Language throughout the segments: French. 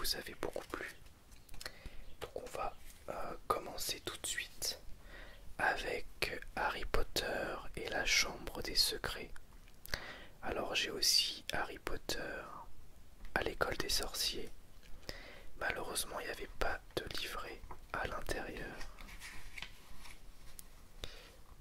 vous avez beaucoup plu. Donc on va commencer tout de suite avec Harry Potter et la Chambre des Secrets. Alors j'ai aussi Harry Potter à l'école des sorciers. Malheureusement il n'y avait pas de livret à l'intérieur.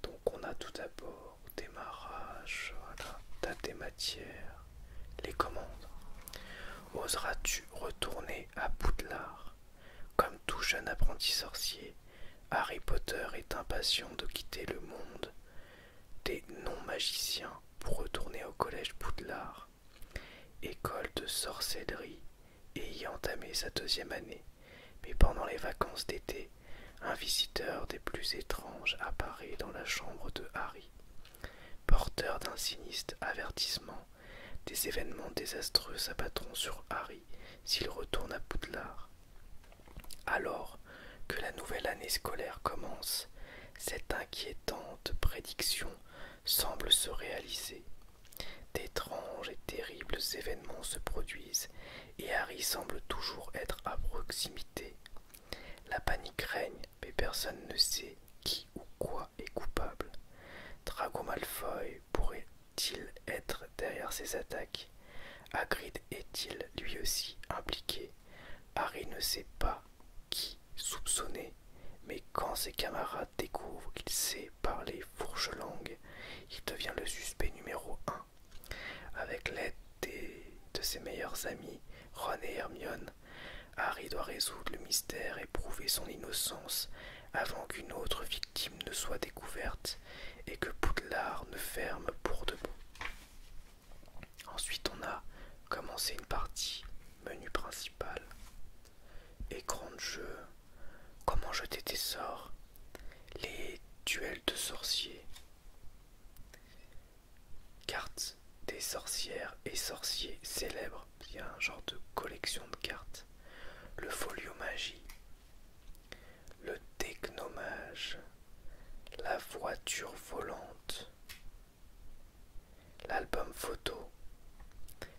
Donc on a tout d'abord démarrage, voilà, date des matières, les commandes. Oseras-tu retourner à Poudlard? Comme tout jeune apprenti sorcier, Harry Potter est impatient de quitter le monde des non-magiciens pour retourner au collège Poudlard, école de sorcellerie, et y entamer sa deuxième année. Mais pendant les vacances d'été, un visiteur des plus étranges apparaît dans la chambre de Harry. Porteur d'un sinistre avertissement, des événements désastreux s'abattront sur Harry s'il retourne à Poudlard. Alors que la nouvelle année scolaire commence, cette inquiétante prédiction semble se réaliser. D'étranges et terribles événements se produisent et Harry semble toujours être à proximité. La panique règne, mais personne ne sait qui ou quoi est coupable. Draco Malfoy pourrait-il être derrière ces attaques? Hagrid est-il lui aussi impliqué? Harry ne sait pas qui soupçonner, mais quand ses camarades découvrent qu'il sait parler fourche-langue, il devient le suspect numéro 1. Avec l'aide de ses meilleurs amis, Ron et Hermione, Harry doit résoudre le mystère et prouver son innocence avant qu'une autre victime ne soit découverte et que Poudlard ne ferme pour de bon. Ensuite on a commencé une partie, menu principal, écran de jeu, comment jeter des sorts, les duels de sorciers, cartes des sorcières et sorciers célèbres, il y a un genre de collection de cartes, le folio magie, le technomage, la voiture volante, l'album photo,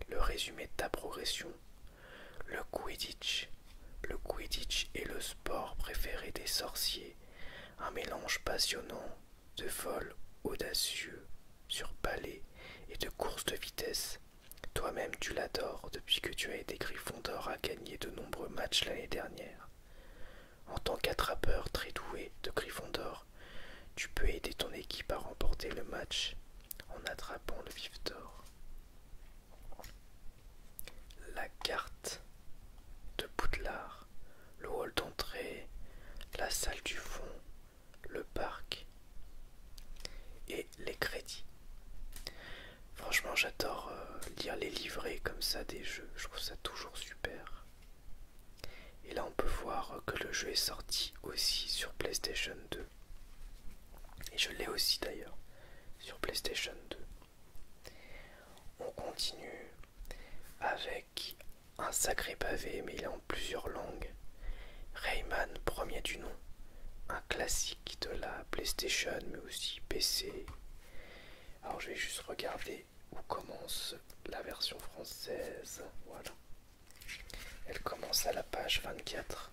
le résumé de ta progression, le Quidditch. Le Quidditch est le sport préféré des sorciers, un mélange passionnant de vol audacieux sur balai et de course de vitesse. Toi-même tu l'adores depuis que tu as été Gryffondor à gagner de nombreux matchs l'année dernière. En tant qu'attrapeur très doué de Gryffondor, tu peux aider ton équipe à remporter le match en attrapant le vif d'or. La carte de Poudlard, le hall d'entrée, la salle du fond, le parc et les crédits. Franchement j'adore lire les livrets comme ça des jeux, je trouve ça toujours super. Et là on peut voir que le jeu est sorti aussi sur PlayStation 2. Et je l'ai aussi d'ailleurs sur PlayStation 2. On continue avec un sacré pavé, mais il est en plusieurs langues. Rayman, premier du nom, un classique de la PlayStation mais aussi PC. Alors je vais juste regarder où commence la version française. Voilà. Elle commence à la page 24.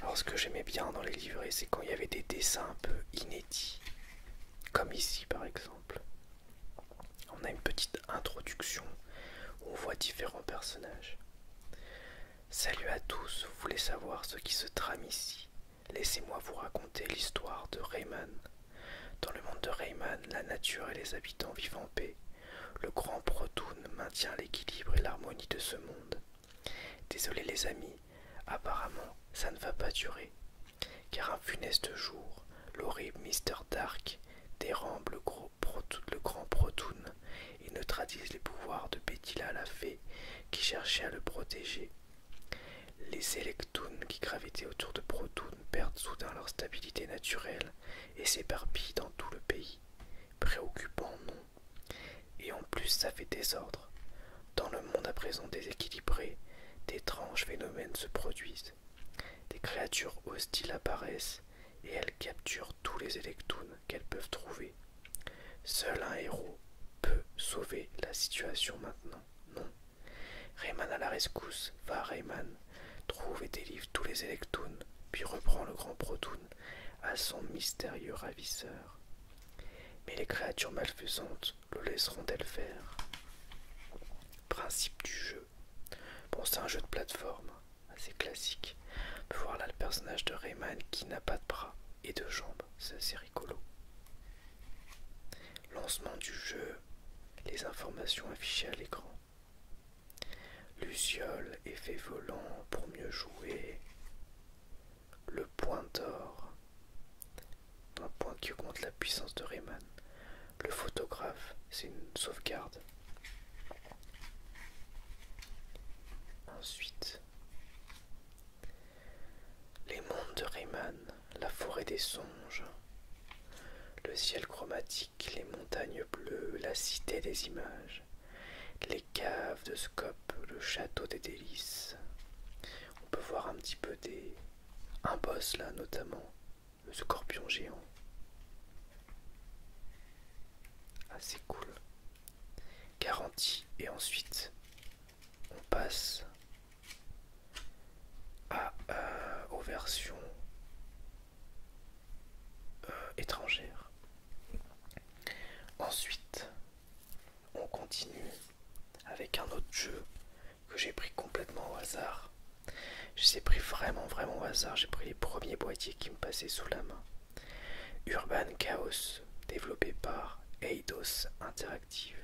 Alors ce que j'aimais bien dans les livrets, c'est quand il y avait des dessins un peu inédits. Comme ici par exemple. On a une petite introduction où on voit différents personnages. Salut à tous, vous voulez savoir ce qui se trame ici? Laissez-moi vous raconter l'histoire de Rayman. Dans le monde de Rayman, la nature et les habitants vivent en paix. Le grand Protoon maintient l'équilibre et l'harmonie de ce monde. Désolé les amis, apparemment ça ne va pas durer. Car un funeste jour, l'horrible Mister Dark dérampe le grand Protoon et neutralise les pouvoirs de Bétila la fée qui cherchait à le protéger. Les Electoons qui gravitaient autour de Protoon perdent soudain leur stabilité naturelle et s'éparpillent dans tout le pays. Préoccupant, non? Et en plus ça fait désordre. Dans le monde à présent déséquilibré, d'étranges phénomènes se produisent. Des créatures hostiles apparaissent et elles capturent tous les Electoons qu'elles peuvent trouver. Seul un héros peut sauver la situation maintenant. Non. Rayman à la rescousse, va Rayman. trouve et délivre tous les Electoons, puis reprend le grand Protoon à son mystérieux ravisseur. Mais les créatures malfaisantes le laisseront-elles faire? Principe du jeu. Bon, c'est un jeu de plateforme, assez classique. On peut voir là le personnage de Rayman qui n'a pas de bras et de jambes, c'est assez rigolo. Lancement du jeu, les informations affichées à l'écran. Luciole, effet volant pour mieux jouer. Le point d'or, un point qui augmente la puissance de Rayman. Le photographe, c'est une sauvegarde. Ensuite, les mondes de Rayman, la forêt des songes, le ciel chromatique, les montagnes bleues, la cité des images, les caves de Scope, le château des délices. On peut voir un petit peu un boss là notamment, le scorpion géant. Assez cool. Garantie. Et ensuite, on passe aux versions étrangères. Ensuite, on continue avec un autre jeu que j'ai pris complètement au hasard. Je les ai pris vraiment au hasard. J'ai pris les premiers boîtiers qui me passaient sous la main. Urban Chaos, développé par Eidos Interactive.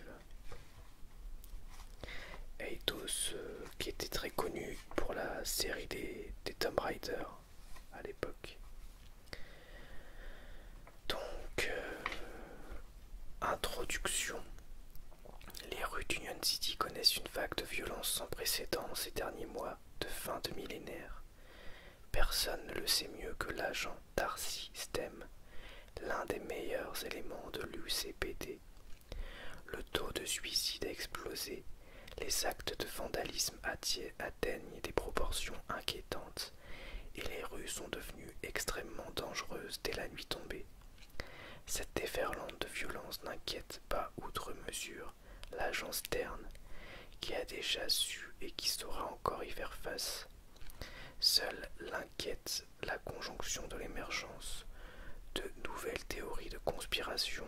Eidos qui était très connu pour la série des Tomb Raider à l'époque. Donc, introduction. Les rues d'Union City connaissent une vague de violence sans précédent ces derniers mois de fin de millénaire. Personne ne le sait mieux que l'agent Darcy Stem, l'un des meilleurs éléments de l'UCPD. Le taux de suicide a explosé, les actes de vandalisme atteignent des proportions inquiétantes et les rues sont devenues extrêmement dangereuses dès la nuit tombée. Cette déferlante de violence n'inquiète pas outre mesure l'agent Stern, qui a déjà su et qui saura encore y faire face. Seule l'inquiète la conjonction de l'émergence de nouvelles théories de conspiration,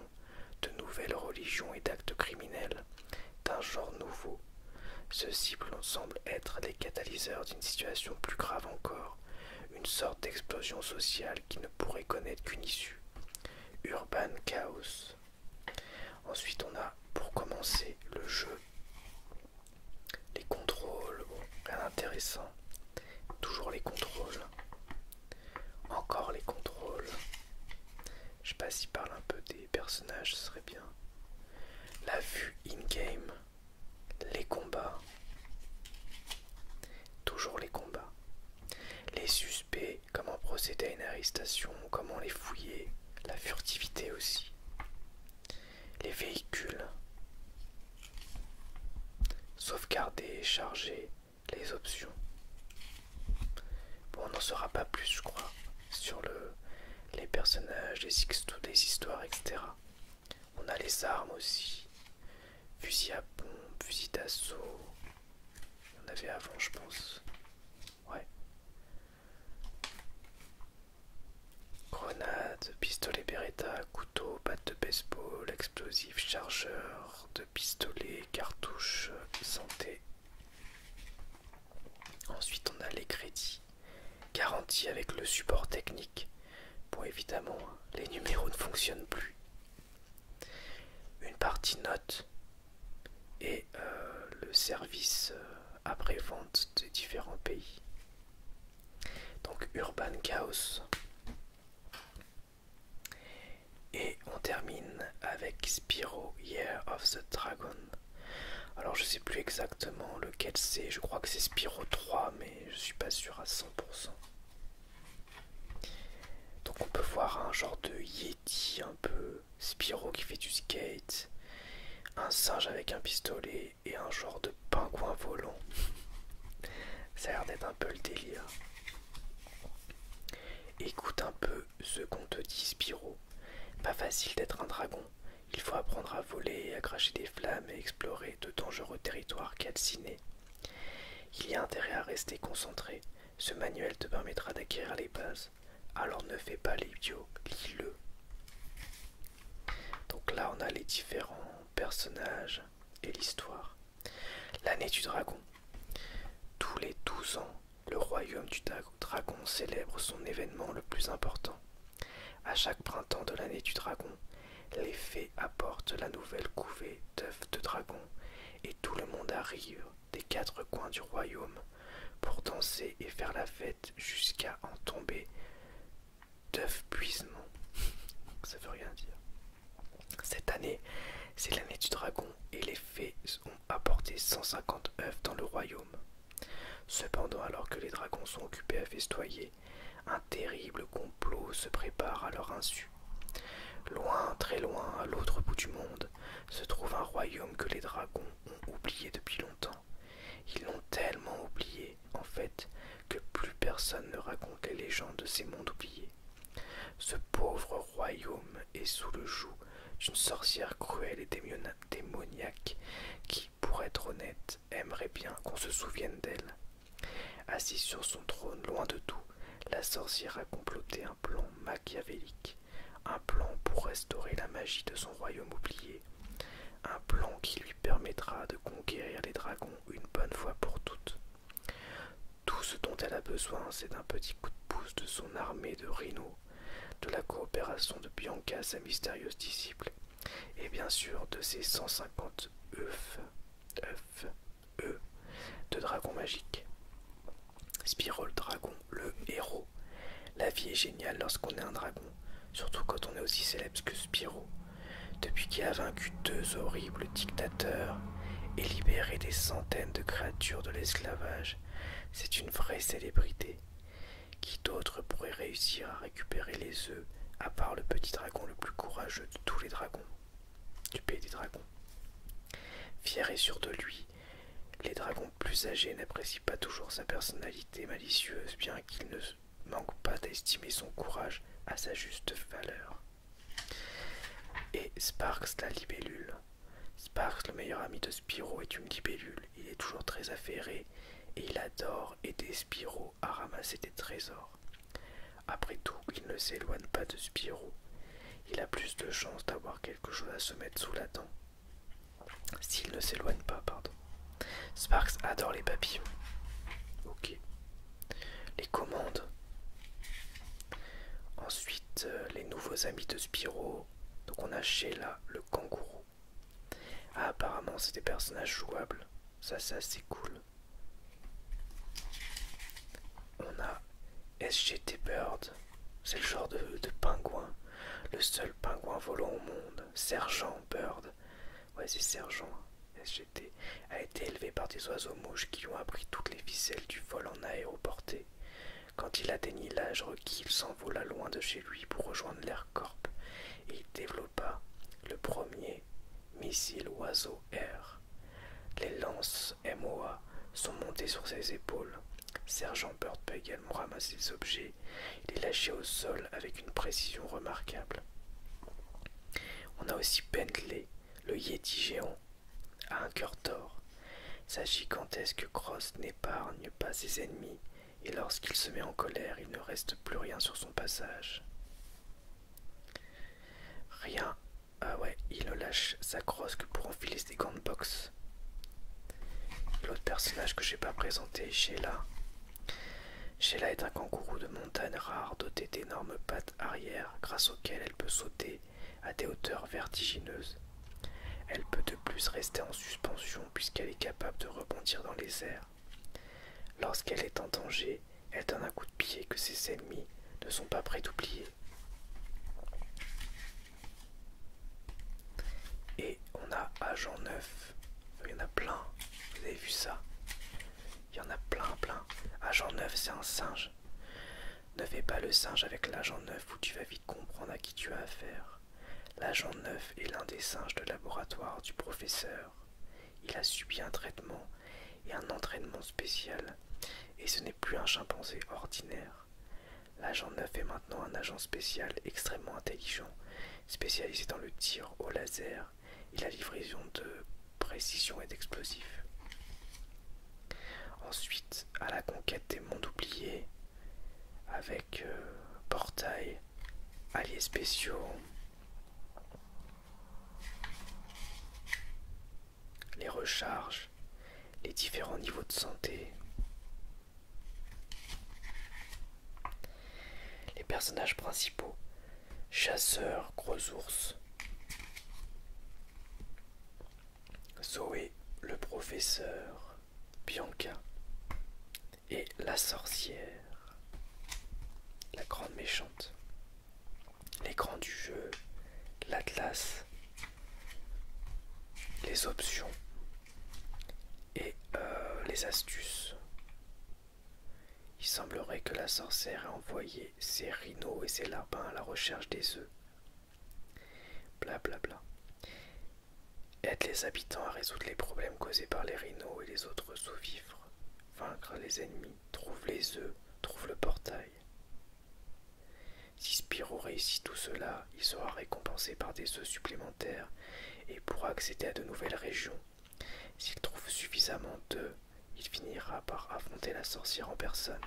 de nouvelles religions et d'actes criminels d'un genre nouveau. Ceux-ci semblent être les catalyseurs d'une situation plus grave encore, une sorte d'explosion sociale qui ne pourrait connaître qu'une issue. Urban Chaos. Ensuite on a, pour commencer, le jeu. Les contrôles, bon, rien d'intéressant. Toujours les contrôles. Encore les contrôles. Je sais pas s'il parle un peu des personnages, ce serait bien. La vue in-game. Les combats. Toujours les combats. Les suspects, comment procéder à une arrestation, comment les fouiller. La furtivité aussi. Les véhicules. Sauvegarder, charger, les options. Bon, on n'en saura pas plus, je crois, sur les personnages, les histoires, etc. On a les armes aussi. Fusil à pompe, fusil d'assaut. Il y en avait avant, je pense. Ouais. Grenade, pistolet Beretta, couteau, batte de baseball, explosif, chargeur de pistolet, cartouche, santé. Ensuite on a les crédits, garantie avec le support technique. Bon évidemment, les numéros ne fonctionnent plus. Une partie note et le service après-vente des différents pays. Donc Urban Chaos. Et on termine avec Spyro Year of the Dragon. Alors je sais plus exactement lequel c'est, je crois que c'est Spyro 3 mais je suis pas sûr à 100%. Donc on peut voir un genre de Yeti un peu, Spyro qui fait du skate, un singe avec un pistolet et un genre de pingouin volant. Ça a l'air d'être un peu le délire. Écoute un peu ce qu'on te dit Spyro. Pas facile d'être un dragon. Il faut apprendre à voler, à cracher des flammes et explorer de dangereux territoires calcinés. Il y a intérêt à rester concentré, Ce manuel te permettra d'acquérir les bases. Alors ne fais pas l'idiot, lis-le. Donc là on a les différents personnages et l'histoire. L'année du dragon. Tous les 12 ans, le royaume du dragon célèbre son événement le plus important. À chaque printemps de l'année du dragon, les fées apportent la nouvelle couvée d'œufs de dragon et tout le monde arrive des 4 coins du royaume pour danser et faire la fête jusqu'à en tomber d'œufs puisements. Ça veut rien dire. Cette année, c'est l'année du dragon et les fées ont apporté 150 œufs dans le royaume. Cependant, alors que les dragons sont occupés à festoyer, un terrible complot se prépare à leur insu. Loin, très loin, à l'autre bout du monde, se trouve un royaume que les dragons ont oublié depuis longtemps. Ils l'ont tellement oublié, en fait, que plus personne ne raconte les légendes de ces mondes oubliés. Ce pauvre royaume est sous le joug d'une sorcière cruelle et démoniaque qui, pour être honnête, aimerait bien qu'on se souvienne d'elle. Assise sur son trône, loin de tout, la sorcière a comploté un plan machiavélique, un plan pour restaurer la magie de son royaume oublié, un plan qui lui permettra de conquérir les dragons une bonne fois pour toutes. Tout ce dont elle a besoin, c'est d'un petit coup de pouce de son armée de rhinos, de la coopération de Bianca, sa mystérieuse disciple, et bien sûr de ses 150 œufs de dragon magique. Spyro le dragon, le héros. La vie est géniale lorsqu'on est un dragon, surtout quand on est aussi célèbre que Spyro. Depuis qu'il a vaincu 2 horribles dictateurs et libéré des centaines de créatures de l'esclavage, c'est une vraie célébrité. Qui d'autre pourrait réussir à récupérer les œufs, à part le petit dragon le plus courageux de tous les dragons, du pays des dragons. Fier et sûr de lui, les dragons plus âgés n'apprécient pas toujours sa personnalité malicieuse, bien qu'ils ne manquent pas d'estimer son courage à sa juste valeur. Et Sparx, la libellule. Sparx, le meilleur ami de Spyro, est une libellule. Il est toujours très affairé et il adore aider Spyro à ramasser des trésors. Après tout, il ne s'éloigne pas de Spyro. Il a plus de chances d'avoir quelque chose à se mettre sous la dent. S'il ne s'éloigne pas, pardon. Sparx adore les papillons. Ok. Les commandes. Ensuite, les nouveaux amis de Spyro. Donc on a Sheila, le kangourou. Ah, apparemment c'est des personnages jouables. Ça c'est assez cool. On a SGT Bird. C'est le genre de pingouin. Le seul pingouin volant au monde. Sergent Bird. Ouais, c'est Sergent. SGT a été élevé par des oiseaux mouches qui lui ont appris toutes les ficelles du vol en aéroportée. Quand il atteignit l'âge requis, il s'envola loin de chez lui pour rejoindre l'Aircorp et il développa le premier missile oiseau-air. Les lances MOA sont montées sur ses épaules. Sergent Bird peut également ramasser des objets et les lâcher au sol avec une précision remarquable. On a aussi Bentley, le Yeti géant, a un cœur d'or. Sa gigantesque crosse n'épargne pas ses ennemis et lorsqu'il se met en colère, il ne reste plus rien sur son passage. Rien. Ah ouais, il ne lâche sa crosse que pour enfiler ses gants de boxe. L'autre personnage que je n'ai pas présenté est Sheila. Sheila est un kangourou de montagne rare doté d'énormes pattes arrière grâce auxquelles elle peut sauter à des hauteurs vertigineuses. Elle peut de plus rester en suspension puisqu'elle est capable de rebondir dans les airs. Lorsqu'elle est en danger, elle donne un coup de pied que ses ennemis ne sont pas prêts d'oublier. Et on a Agent 9. Il y en a plein. Vous avez vu ça? Il y en a plein. Agent 9, c'est un singe. Ne fais pas le singe avec l'agent 9 ou tu vas vite comprendre à qui tu as affaire. L'agent 9 est l'un des singes de laboratoire du professeur. Il a subi un traitement et un entraînement spécial. Et ce n'est plus un chimpanzé ordinaire. L'agent 9 est maintenant un agent spécial extrêmement intelligent, spécialisé dans le tir au laser et la livraison de précision et d'explosifs. Ensuite, à la conquête des mondes oubliés, avec portail, alliés spéciaux, les recharges, les différents niveaux de santé, les personnages principaux, chasseur, gros ours, Zoé, le professeur, Bianca et la sorcière, la grande méchante. L'écran du jeu, l'atlas, les options et les astuces. Il semblerait que la sorcière ait envoyé ses rhinos et ses lapins à la recherche des œufs. Blablabla. Bla bla. Aide les habitants à résoudre les problèmes causés par les rhinos et les autres sous-vivres. Vaincre les ennemis, trouve les œufs, trouve le portail. Si Spyro réussit tout cela, il sera récompensé par des œufs supplémentaires et pourra accéder à de nouvelles régions. S'il trouve suffisamment d'œufs, il finira par affronter la sorcière en personne.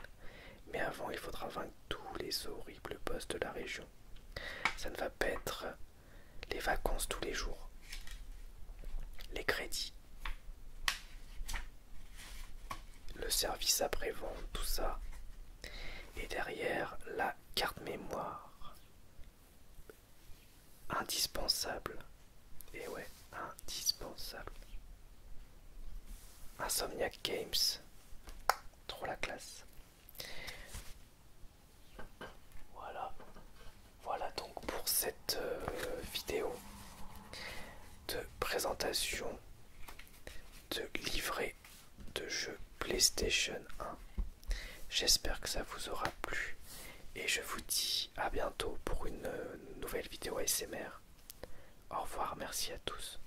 Mais avant, il faudra vaincre tous les horribles boss de la région. Ça ne va pas être les vacances tous les jours. Les crédits, le service après-vente, tout ça. Et derrière, la carte mémoire. Indispensable. Et ouais, indispensable. Insomniac Games. Trop la classe. Voilà donc pour cette vidéo de présentation de livret de jeu PlayStation 1. J'espère que ça vous aura plu et je vous dis à bientôt pour une nouvelle vidéo ASMR. Au revoir, merci à tous.